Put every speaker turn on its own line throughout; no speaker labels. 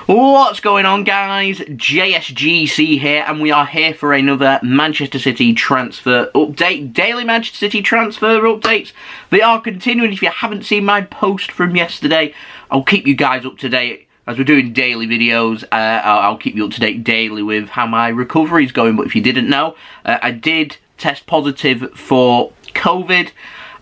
What's going on, guys? JSGC here, and we are here for another Manchester City transfer update. Daily Manchester City transfer updates. They are continuing. If you haven't seen my post from yesterday, I'll keep you guys up to date. As we're doing daily videos, I'll keep you up to date daily with how my recovery is going. But if you didn't know, I did test positive for COVID.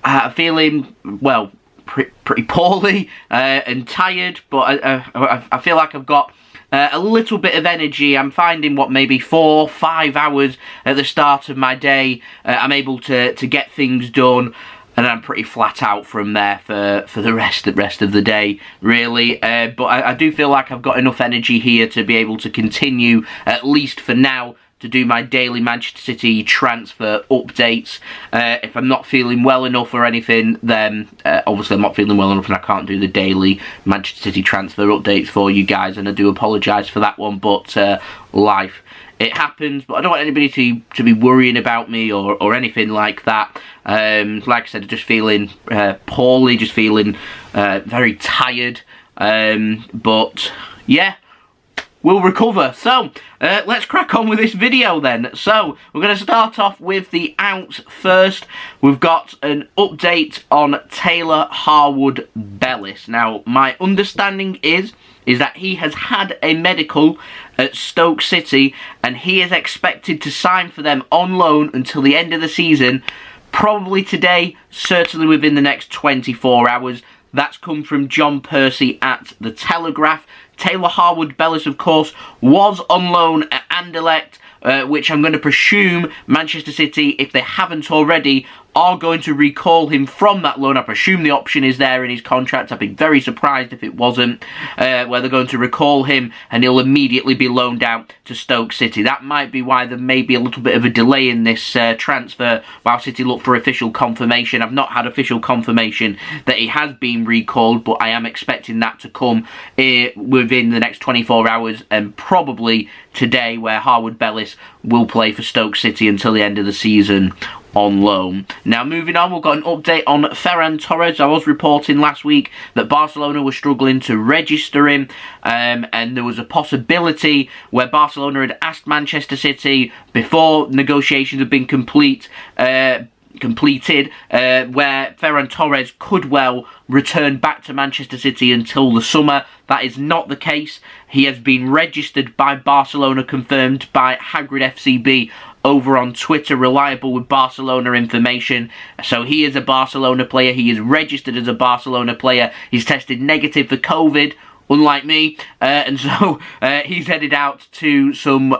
I'm feeling, well, pretty poorly and tired, but I feel like I've got a little bit of energy. I'm finding maybe 4-5 hours at the start of my day, I'm able to get things done, and I'm pretty flat out from there for the rest of the day, really. But I do feel like I've got enough energy here to be able to continue, at least for now, to do my daily Manchester City transfer updates. If I'm not feeling well enough or anything, then obviously I'm not feeling well enough and I can't do the daily Manchester City transfer updates for you guys, and I do apologise for that one, but life, it happens. But I don't want anybody to be worrying about me or anything like that. Like I said, just feeling poorly, just feeling very tired, but yeah, we'll recover. So, let's crack on with this video then. So, we're going to start off with the outs first. We've got an update on Taylor Harwood-Bellis. Now, my understanding is that he has had a medical at Stoke City, and he is expected to sign for them on loan until the end of the season, probably today, certainly within the next 24 hours. That's come from Percy at The Telegraph. Taylor Harwood-Bellis, of course, was on loan at Anderlecht, which I'm going to presume Manchester City, if they haven't already, are going to recall him from that loan. I presume the option is there in his contract. I'd be very surprised if it wasn't, where they're going to recall him and he'll immediately be loaned out to Stoke City. That might be why there may be a little bit of a delay in this transfer while City look for official confirmation. I've not had official confirmation that he has been recalled, but I am expecting that to come within the next 24 hours, and probably today, where Harwood-Bellis will play for Stoke City until the end of the season on loan. Now, moving on, we've got an update on Ferran Torres. I was reporting last week that Barcelona were struggling to register him, and there was a possibility where Barcelona had asked Manchester City before negotiations had been completed, where Ferran Torres could well return back to Manchester City until the summer. That is not the case. He has been registered by Barcelona, confirmed by Hagrid FCB over on Twitter, reliable with Barcelona information. So he is a Barcelona player. He is registered as a Barcelona player. He's tested negative for COVID, unlike me, and so he's headed out to some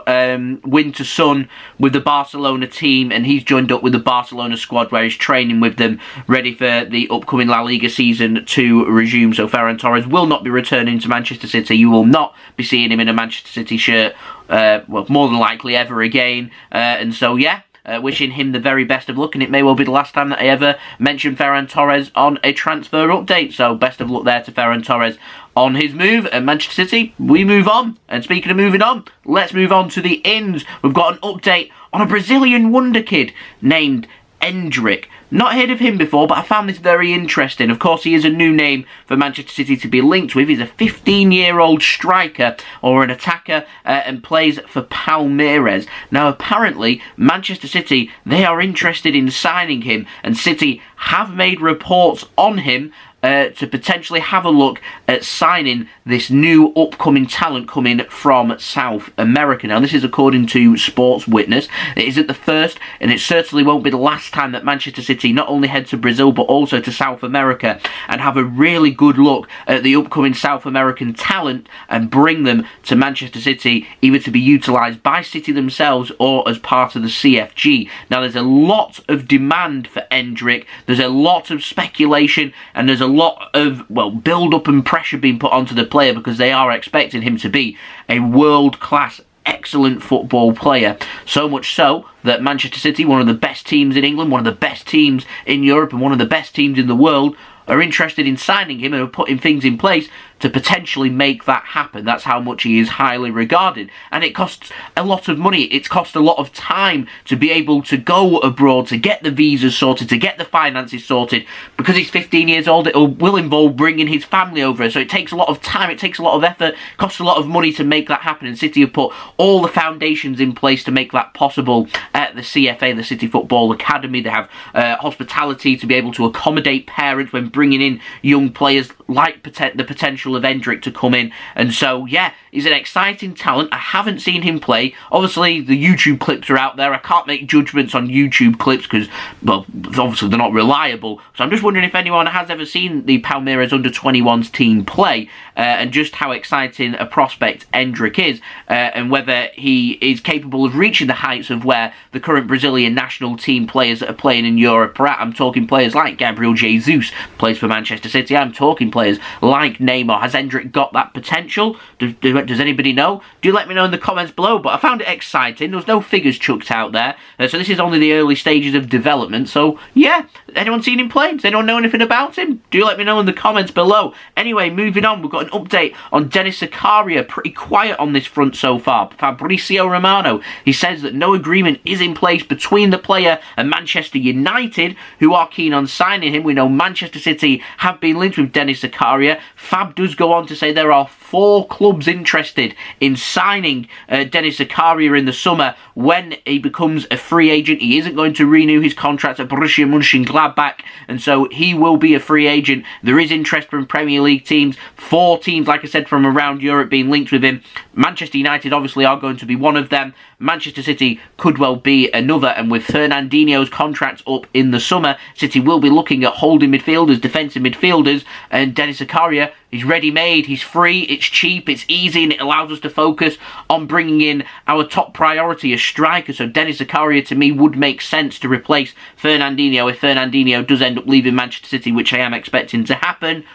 winter sun with the Barcelona team, and he's joined up with the Barcelona squad where he's training with them, ready for the upcoming La Liga season to resume. So Ferran Torres will not be returning to Manchester City. You will not be seeing him in a Manchester City shirt, well, more than likely ever again, and so yeah, wishing him the very best of luck, and it may well be the last time that I ever mention Ferran Torres on a transfer update. So best of luck there to Ferran Torres on his move at Manchester City. We move on, and speaking of moving on, let's move on to the ins. We've got an update on a Brazilian wonderkid named Endrick. Not heard of him before, but I found this very interesting. Of course, he is a new name for Manchester City to be linked with. He's a 15-year-old striker or an attacker, and plays for Palmeiras. Now, apparently, Manchester City, they are interested in signing him, and City have made reports on him to potentially have a look at signing this new upcoming talent coming from South America. Now, this is according to Sports Witness. It isn't the first, and it certainly won't be the last time that Manchester City not only head to Brazil, but also to South America and have a really good look at the upcoming South American talent and bring them to Manchester City, either to be utilised by City themselves or as part of the CFG. Now, there's a lot of demand for Endrick. There's a lot of speculation, and there's a lot of, well, build-up and pressure being put onto the player because they are expecting him to be a world-class, excellent football player. So much so that Manchester City, one of the best teams in England, one of the best teams in Europe, and one of the best teams in the world, are interested in signing him and are putting things in place to potentially make that happen. That's how much he is highly regarded. And it costs a lot of money. It's cost a lot of time to be able to go abroad, to get the visas sorted, to get the finances sorted. Because he's 15 years old, it will involve bringing his family over. So it takes a lot of time, it takes a lot of effort, costs a lot of money to make that happen. And City have put all the foundations in place to make that possible at the CFA, the City Football Academy. They have hospitality to be able to accommodate parents when bringing in young players like the potential of Endrick to come in. And so, yeah, he's an exciting talent. I haven't seen him play. Obviously, the YouTube clips are out there. I can't make judgments on YouTube clips because, well, obviously they're not reliable. So I'm just wondering if anyone has ever seen the Palmeiras under-21s team play and just how exciting a prospect Endrick is and whether he is capable of reaching the heights of where the current Brazilian national team players that are playing in Europe are at. I'm talking players like Gabriel Jesus, plays for Manchester City. I'm talking players like Neymar. Has Endrick got that potential? Does anybody know? Do let me know in the comments below. But I found it exciting. There was no figures chucked out there. So this is only the early stages of development. So yeah, anyone seen him play? Does anyone know anything about him? Do let me know in the comments below. Anyway, moving on, we've got an update on Denis Zakaria. Pretty quiet on this front so far. Fabrizio Romano, he says that no agreement is in place between the player and Manchester United, who are keen on signing him. We know Manchester City have been linked with Denis Zakaria. Fab does go on to say there are 4 clubs interested in signing Denis Zakaria in the summer when he becomes a free agent. He isn't going to renew his contract at Borussia Monchengladbach, and so he will be a free agent. There is interest from Premier League teams. 4 teams, like I said, from around Europe being linked with him. Manchester United obviously are going to be one of them. Manchester City could well be another, and with Fernandinho's contract up in the summer, City will be looking at holding midfielders, defensive midfielders, and Denis Zakaria, he's ready-made, he's free, it's cheap, it's easy, and it allows us to focus on bringing in our top priority, a striker. So Denis Zakaria, to me, would make sense to replace Fernandinho if Fernandinho does end up leaving Manchester City, which I am expecting to happen.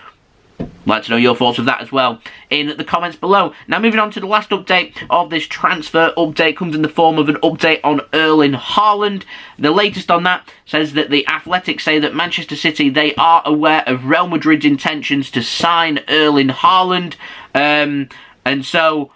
Like to know your thoughts of that as well in the comments below. Now moving on to the last update of this transfer update comes in the form of an update on Erling Haaland. The latest on that says that the Athletic say that Manchester City, they are aware of Real Madrid's intentions to sign Erling Haaland. And so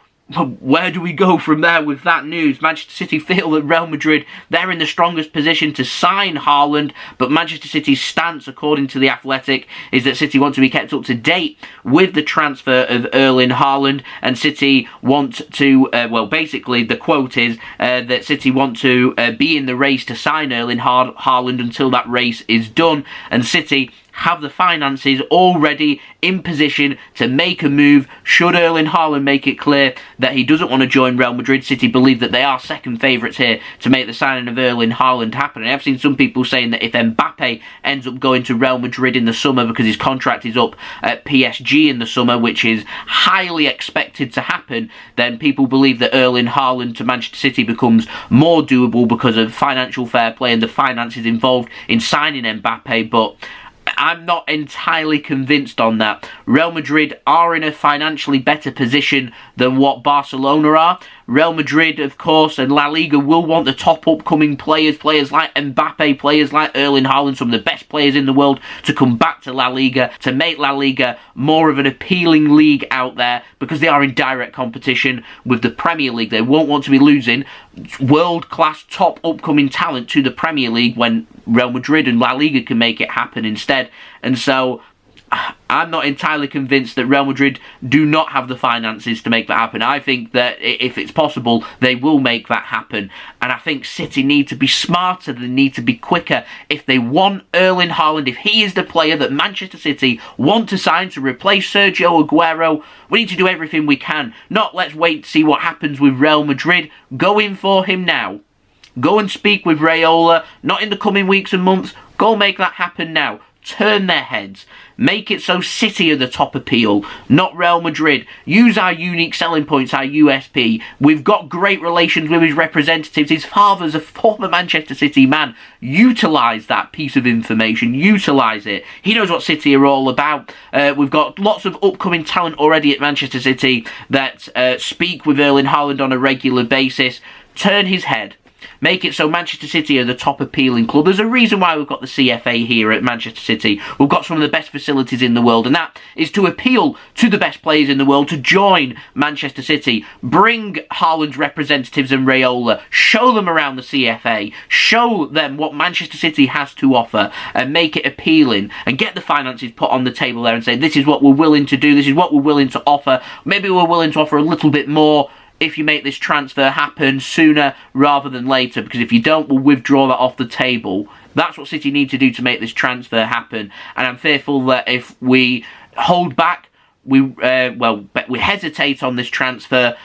where do we go from there with that news? Manchester City feel that Real Madrid, they're in the strongest position to sign Haaland, but Manchester City's stance, according to The Athletic, is that City want to be kept up to date with the transfer of Erling Haaland, and City want to, well, basically, the quote is that City want to be in the race to sign Erling Haaland until that race is done, and City have the finances already in position to make a move should Erling Haaland make it clear that he doesn't want to join Real Madrid. City believe that they are second favourites here to make the signing of Erling Haaland happen. And I've seen some people saying that if Mbappe ends up going to Real Madrid in the summer because his contract is up at PSG in the summer, which is highly expected to happen, then people believe that Erling Haaland to Manchester City becomes more doable because of financial fair play and the finances involved in signing Mbappe. But I'm not entirely convinced on that. Real Madrid are in a financially better position than what Barcelona are. Real Madrid, of course, and La Liga will want the top upcoming players like Mbappe, players like Erling Haaland, some of the best players in the world, to come back to La Liga, to make La Liga more of an appealing league out there, because they are in direct competition with the Premier League. They won't want to be losing world-class top upcoming talent to the Premier League when Real Madrid and La Liga can make it happen instead. And so I'm not entirely convinced that Real Madrid do not have the finances to make that happen. I think that if it's possible, they will make that happen. And I think City need to be smarter, they need to be quicker. If they want Erling Haaland, if he is the player that Manchester City want to sign to replace Sergio Aguero, we need to do everything we can. Not let's wait to see what happens with Real Madrid. Go in for him now. Go and speak with Raiola, not in the coming weeks and months. Go make that happen now. Turn their heads. Make it so City are the top appeal, not Real Madrid. Use our unique selling points, our USP. We've got great relations with his representatives. His father's a former Manchester City man. Utilise that piece of information. Utilise it. He knows what City are all about. We've got lots of upcoming talent already at Manchester City that speak with Erling Haaland on a regular basis. Turn his head. Make it so Manchester City are the top appealing club. There's a reason why we've got the CFA here at Manchester City. We've got some of the best facilities in the world, and that is to appeal to the best players in the world to join Manchester City. Bring Haaland's representatives and Raiola. Show them around the CFA. Show them what Manchester City has to offer and make it appealing and get the finances put on the table there and say, this is what we're willing to do, this is what we're willing to offer. Maybe we're willing to offer a little bit more if you make this transfer happen sooner rather than later, because if you don't, we'll withdraw that off the table. That's what City need to do to make this transfer happen, and I'm fearful that if we hold back, we hesitate on this transfer,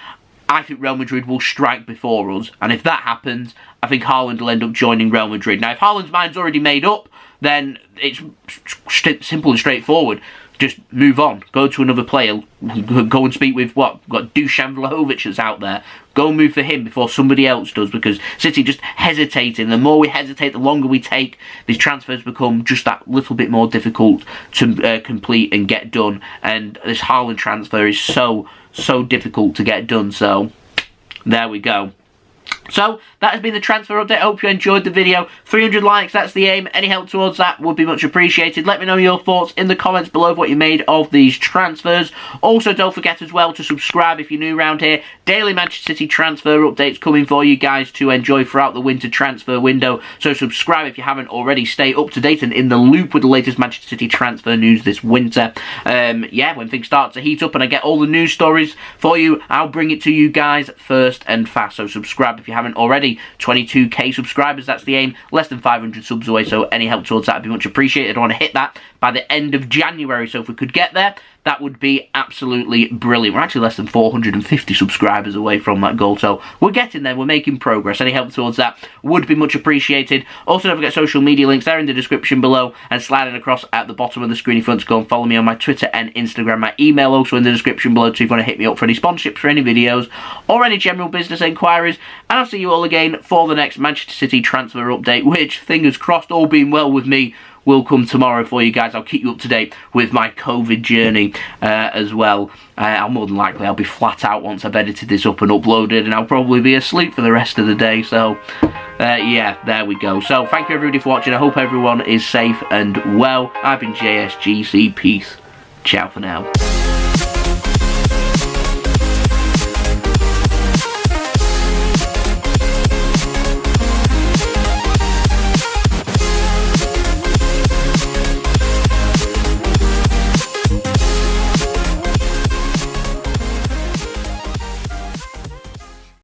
I think Real Madrid will strike before us, and if that happens, I think Haaland will end up joining Real Madrid. Now, if Haaland's mind's already made up, then it's simple and straightforward. Just move on. Go to another player. Go and speak with what? We've got Dusan Vlahovic that's out there. Go and move for him before somebody else does, because City just hesitating. The more we hesitate, the longer we take. These transfers become just that little bit more difficult to complete and get done. And this Haaland transfer is so difficult to get done. So there we go. So, that has been the transfer update. I hope you enjoyed the video. 300 likes, that's the aim. Any help towards that would be much appreciated. Let me know your thoughts in the comments below of what you made of these transfers. Also, don't forget as well to subscribe if you're new around here. Daily Manchester City transfer updates coming for you guys to enjoy throughout the winter transfer window. So, subscribe if you haven't already. Stay up to date and in the loop with the latest Manchester City transfer news this winter. Yeah, when things start to heat up and I get all the news stories for you, I'll bring it to you guys first and fast. So, subscribe if you haven't already. 22k subscribers, that's the aim. Less than 500 subs away, so any help towards that would be much appreciated. I want to hit that by the end of January, so if we could get there, that would be absolutely brilliant. We're actually less than 450 subscribers away from that goal, so we're getting there, we're making progress. Any help towards that would be much appreciated. Also, don't forget social media links, they're in the description below and sliding across at the bottom of the screen if you want to go and follow me on my Twitter and Instagram. My email also in the description below too if you want to hit me up for any sponsorships for any videos or any general business enquiries. And I'll see you all again for the next Manchester City transfer update, which, fingers crossed, all being well with me, will come tomorrow for you guys. I'll keep you up to date with my COVID journey as well. I'll more than likely, I'll be flat out once I've edited this up and uploaded, and I'll probably be asleep for the rest of the day. So, yeah, there we go. So, thank you everybody for watching. I hope everyone is safe and well. I've been JSGC. Peace. Ciao for now.